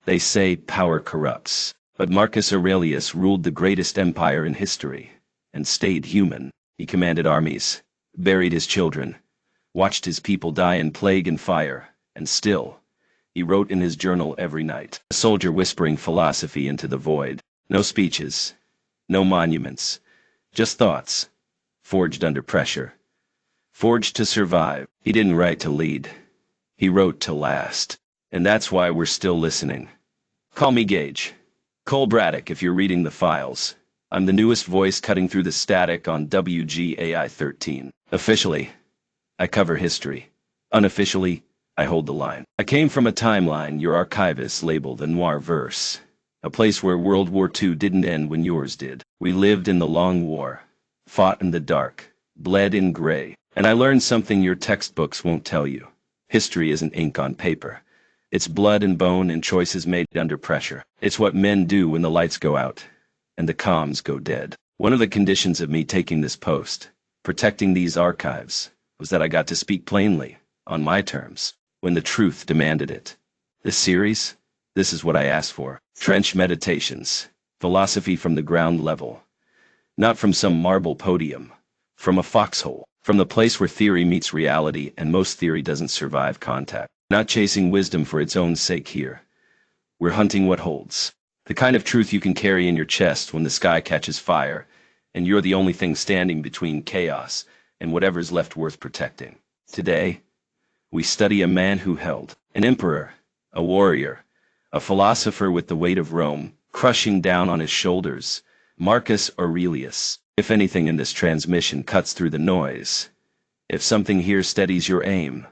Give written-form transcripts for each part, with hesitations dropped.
They say power corrupts, but Marcus Aurelius ruled the greatest empire in history, and stayed human. He commanded armies, buried his children, watched his people die in plague and fire, and still, he wrote in his journal every night, a soldier whispering philosophy into the void. No speeches, no monuments, just thoughts, forged under pressure, forged to survive. He didn't write to lead, he wrote to last, and that's why we're still listening. Call me Gage. Cole Braddock if you're reading the files. I'm the newest voice cutting through the static on WGAI 13. Officially, I cover history. Unofficially, I hold the line. I came from a timeline your archivists label the noir verse, a place where World War II didn't end when yours did. We lived in the long war, fought in the dark, bled in gray, and I learned something your textbooks won't tell you. History isn't ink on paper. It's blood and bone and choices made under pressure. It's what men do when the lights go out and the comms go dead. One of the conditions of me taking this post, protecting these archives, was that I got to speak plainly, on my terms, when the truth demanded it. This series, this is what I asked for. Trench meditations, philosophy from the ground level. Not from some marble podium, from a foxhole, from the place where theory meets reality and most theory doesn't survive contact. Not chasing wisdom for its own sake here. We're hunting what holds. The kind of truth you can carry in your chest when the sky catches fire, and you're the only thing standing between chaos and whatever's left worth protecting. Today, we study a man who held an emperor, a warrior, a philosopher with the weight of Rome crushing down on his shoulders, Marcus Aurelius. If anything in this transmission cuts through the noise, if something here steadies your aim,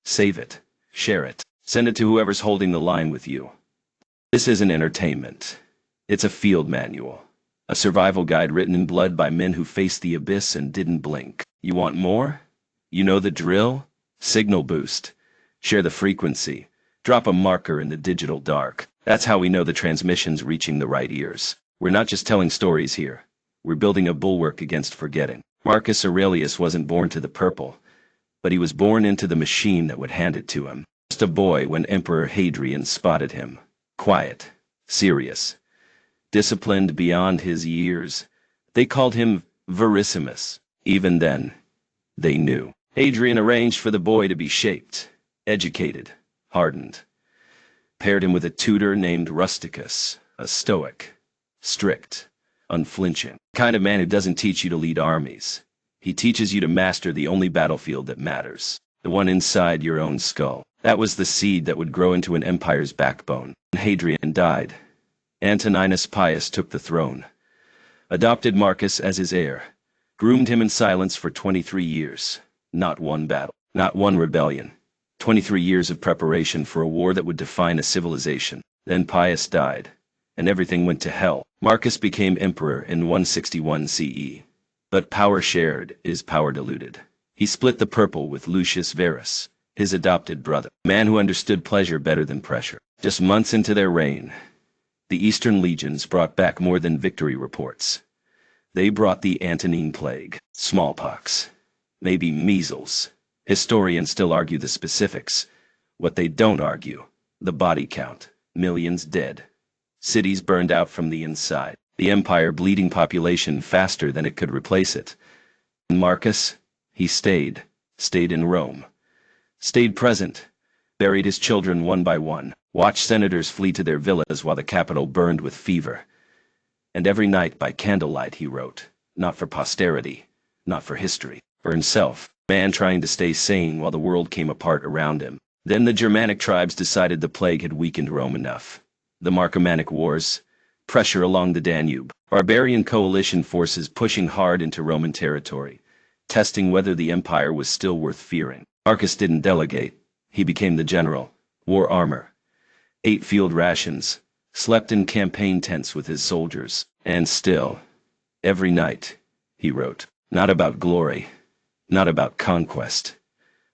save it. Share it. Send it to whoever's holding the line with you. This isn't entertainment. It's a field manual. A survival guide written in blood by men who faced the abyss and didn't blink. You want more? You know the drill? Signal boost. Share the frequency. Drop a marker in the digital dark. That's how we know the transmission's reaching the right ears. We're not just telling stories here. We're building a bulwark against forgetting. Marcus Aurelius wasn't born to the purple, but he was born into the machine that would hand it to him. Just a boy when Emperor Hadrian spotted him. Quiet, serious, disciplined beyond his years. They called him Verissimus. Even then, they knew. Hadrian arranged for the boy to be shaped, educated, hardened. Paired him with a tutor named Rusticus, a Stoic, strict, unflinching. The kind of man who doesn't teach you to lead armies. He teaches you to master the only battlefield that matters, the one inside your own skull. That was the seed that would grow into an empire's backbone. When Hadrian died, Antoninus Pius took the throne, adopted Marcus as his heir, groomed him in silence for 23 years. Not one battle, not one rebellion. 23 years of preparation for a war that would define a civilization. Then Pius died, and everything went to hell. Marcus became emperor in 161 CE. But power shared is power diluted. He split the purple with Lucius Verus, his adopted brother, a man who understood pleasure better than pressure. Just months into their reign, the Eastern legions brought back more than victory reports. They brought the Antonine Plague, smallpox, maybe measles. Historians still argue the specifics. What they don't argue, the body count, millions dead. Cities burned out from the inside. The empire bleeding population faster than it could replace it. And Marcus, he stayed in Rome. Stayed present, buried his children one by one, watched senators flee to their villas while the capital burned with fever. And every night by candlelight he wrote, not for posterity, not for history, for himself, man trying to stay sane while the world came apart around him. Then the Germanic tribes decided the plague had weakened Rome enough. The Marcomannic Wars, pressure along the Danube, barbarian coalition forces pushing hard into Roman territory, testing whether the empire was still worth fearing. Marcus didn't delegate. He became the general, wore armor, ate field rations, slept in campaign tents with his soldiers, and still, every night, he wrote, not about glory, not about conquest,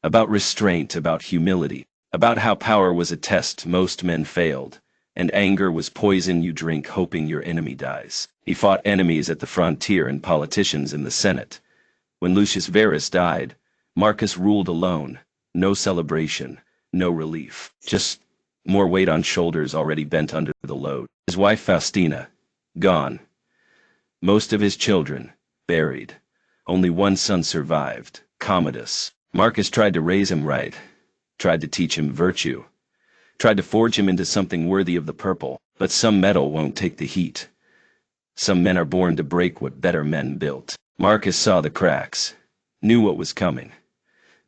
about restraint, about humility, about how power was a test most men failed, and anger was poison you drink hoping your enemy dies. He fought enemies at the frontier and politicians in the Senate. When Lucius Verus died, Marcus ruled alone, no celebration, no relief, just more weight on shoulders already bent under the load. His wife Faustina, gone. Most of his children, buried. Only one son survived, Commodus. Marcus tried to raise him right, tried to teach him virtue, tried to forge him into something worthy of the purple, but some metal won't take the heat. Some men are born to break what better men built. Marcus saw the cracks, knew what was coming.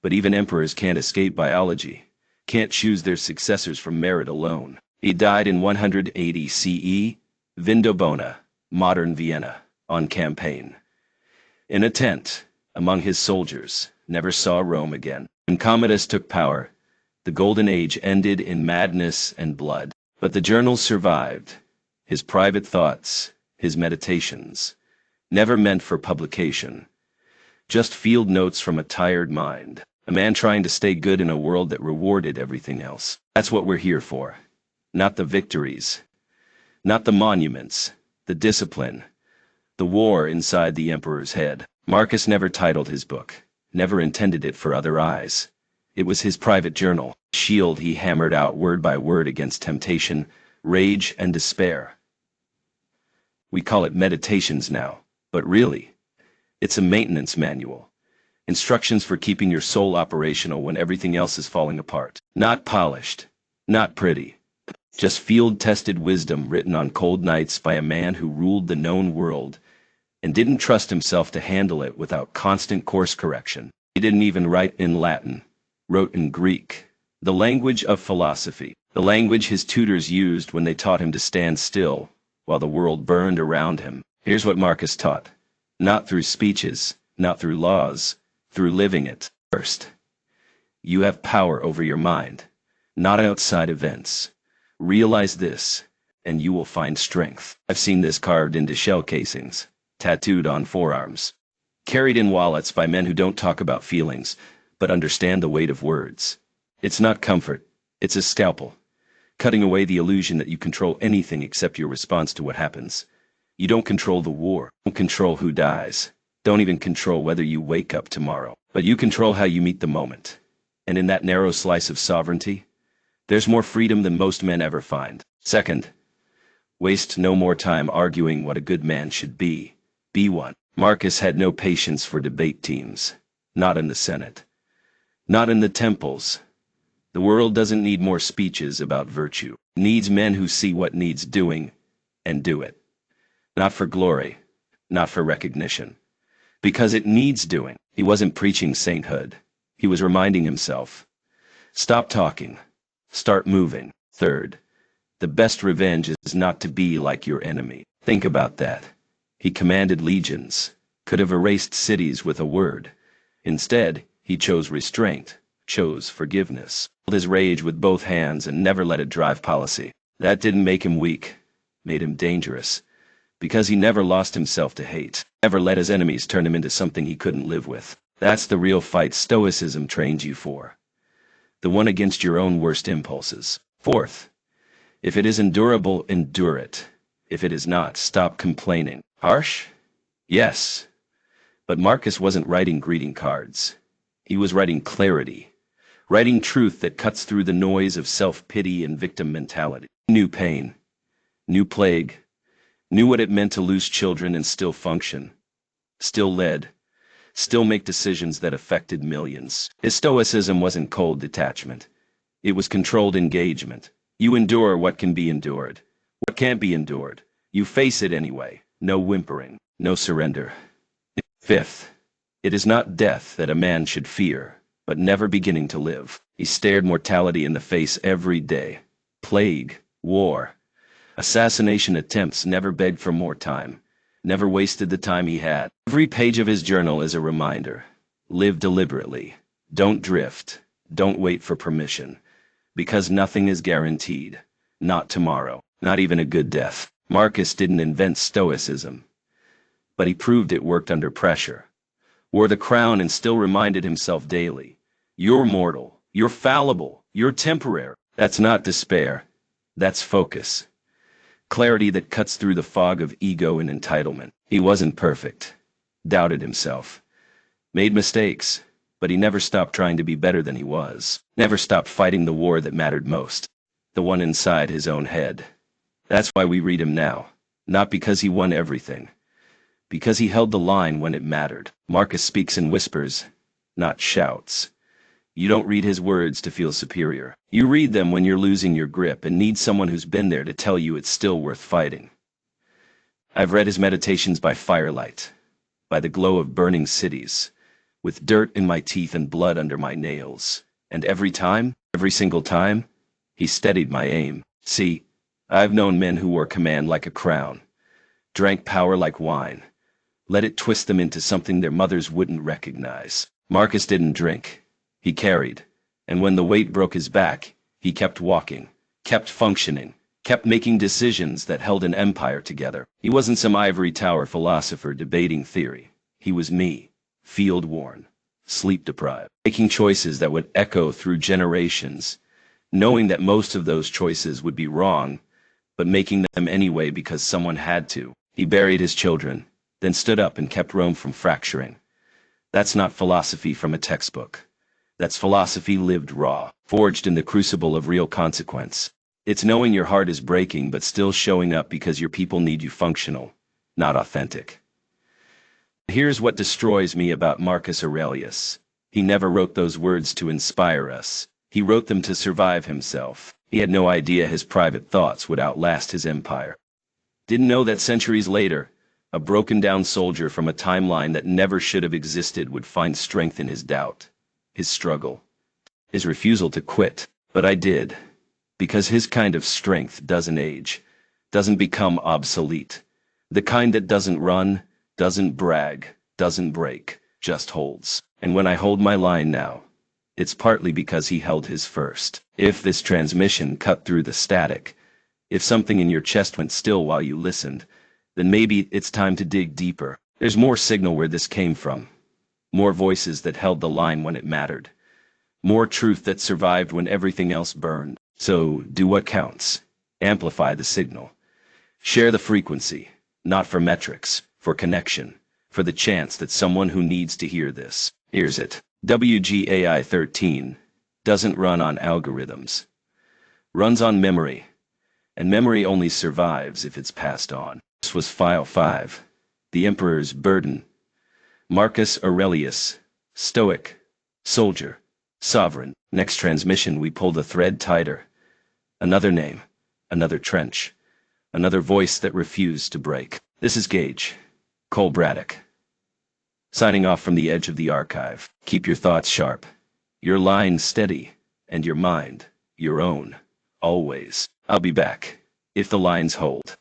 But even emperors can't escape biology, can't choose their successors from merit alone. He died in 180 CE, Vindobona, modern Vienna, on campaign. In a tent, among his soldiers, never saw Rome again. When Commodus took power, the Golden Age ended in madness and blood. But the journals survived, his private thoughts, his meditations, never meant for publication. Just field notes from a tired mind, a man trying to stay good in a world that rewarded everything else. That's what we're here for. Not the victories, not the monuments, the discipline, the war inside the emperor's head. Marcus never titled his book, never intended it for other eyes. It was his private journal, shield he hammered out word by word against temptation, rage, and despair. We call it meditations now, but really, it's a maintenance manual. Instructions for keeping your soul operational when everything else is falling apart. Not polished, not pretty. Just field-tested wisdom written on cold nights by a man who ruled the known world and didn't trust himself to handle it without constant course correction. He didn't even write in Latin, wrote in Greek, the language of philosophy, the language his tutors used when they taught him to stand still while the world burned around him. Here's what Marcus taught. Not through speeches, not through laws, through living it. First, you have power over your mind, not outside events. Realize this, and you will find strength. I've seen this carved into shell casings, tattooed on forearms, carried in wallets by men who don't talk about feelings, but understand the weight of words. It's not comfort, it's a scalpel, cutting away the illusion that you control anything except your response to what happens. You don't control the war, don't control who dies, don't even control whether you wake up tomorrow, but you control how you meet the moment. And in that narrow slice of sovereignty, there's more freedom than most men ever find. Second, waste no more time arguing what a good man should be. Be one. Marcus had no patience for debate teams. Not in the Senate. Not in the temples. The world doesn't need more speeches about virtue. It needs men who see what needs doing and do it. Not for glory, not for recognition. Because it needs doing. He wasn't preaching sainthood. He was reminding himself. Stop talking. Start moving. Third, the best revenge is not to be like your enemy. Think about that. He commanded legions, could have erased cities with a word. Instead, he chose restraint, chose forgiveness, held his rage with both hands and never let it drive policy. That didn't make him weak, made him dangerous, because he never lost himself to hate, never let his enemies turn him into something he couldn't live with. That's the real fight Stoicism trains you for. The one against your own worst impulses. Fourth, if it is endurable, endure it. If it is not, stop complaining. Harsh? Yes. But Marcus wasn't writing greeting cards. He was writing clarity, writing truth that cuts through the noise of self-pity and victim mentality. Knew pain, knew plague, knew what it meant to lose children and still function, still led, still make decisions that affected millions. His stoicism wasn't cold detachment. It was controlled engagement. You endure what can be endured. What can't be endured, you face it anyway. No whimpering, no surrender. Fifth, it is not death that a man should fear, but never beginning to live. He stared mortality in the face every day. Plague, war, assassination attempts, never begged for more time. Never wasted the time he had. Every page of his journal is a reminder. Live deliberately. Don't drift. Don't wait for permission. Because nothing is guaranteed. Not tomorrow. Not even a good death. Marcus didn't invent Stoicism. But he proved it worked under pressure. Wore the crown and still reminded himself daily. You're mortal. You're fallible. You're temporary. That's not despair. That's focus. Clarity that cuts through the fog of ego and entitlement. He wasn't perfect. Doubted himself. Made mistakes. But he never stopped trying to be better than he was. Never stopped fighting the war that mattered most. the one inside his own head. That's why we read him now. Not because he won everything. Because he held the line when it mattered. Marcus speaks in whispers, not shouts. You don't read his words to feel superior. You read them when you're losing your grip and need someone who's been there to tell you it's still worth fighting. I've read his meditations by firelight, by the glow of burning cities, with dirt in my teeth and blood under my nails. And every single time, he steadied my aim. See, I've known men who wore command like a crown, drank power like wine, let it twist them into something their mothers wouldn't recognize. Marcus didn't drink. He carried, and when the weight broke his back, he kept walking, kept functioning, kept making decisions that held an empire together. He wasn't some ivory tower philosopher debating theory. He was me, field-worn, sleep-deprived, making choices that would echo through generations, knowing that most of those choices would be wrong, but making them anyway because someone had to. He buried his children, then stood up and kept Rome from fracturing. That's not philosophy from a textbook. That's philosophy lived raw, forged in the crucible of real consequence. It's knowing your heart is breaking but still showing up because your people need you functional, not authentic. Here's what destroys me about Marcus Aurelius. He never wrote those words to inspire us. He wrote them to survive himself. He had no idea his private thoughts would outlast his empire. Didn't know that centuries later, a broken-down soldier from a timeline that never should have existed would find strength in his doubt, his struggle, his refusal to quit. But I did, because his kind of strength doesn't age, doesn't become obsolete. The kind that doesn't run, doesn't brag, doesn't break, just holds. And when I hold my line now, it's partly because he held his first. If this transmission cut through the static, if something in your chest went still while you listened, then maybe it's time to dig deeper. There's more signal where this came from. More voices that held the line when it mattered. More truth that survived when everything else burned. So, do what counts. Amplify the signal. Share the frequency, not for metrics, for connection, for the chance that someone who needs to hear this hears it. WGAI 13 doesn't run on algorithms. Runs on memory. And memory only survives if it's passed on. This was File 5, The Emperor's Burden. Marcus Aurelius, Stoic, soldier, sovereign. Next transmission we pull the thread tighter. Another name, another trench, another voice that refused to break. This is Gage, Cole Braddock. Signing off from the edge of the archive. Keep your thoughts sharp, your line steady, and your mind your own, always. I'll be back, if the lines hold.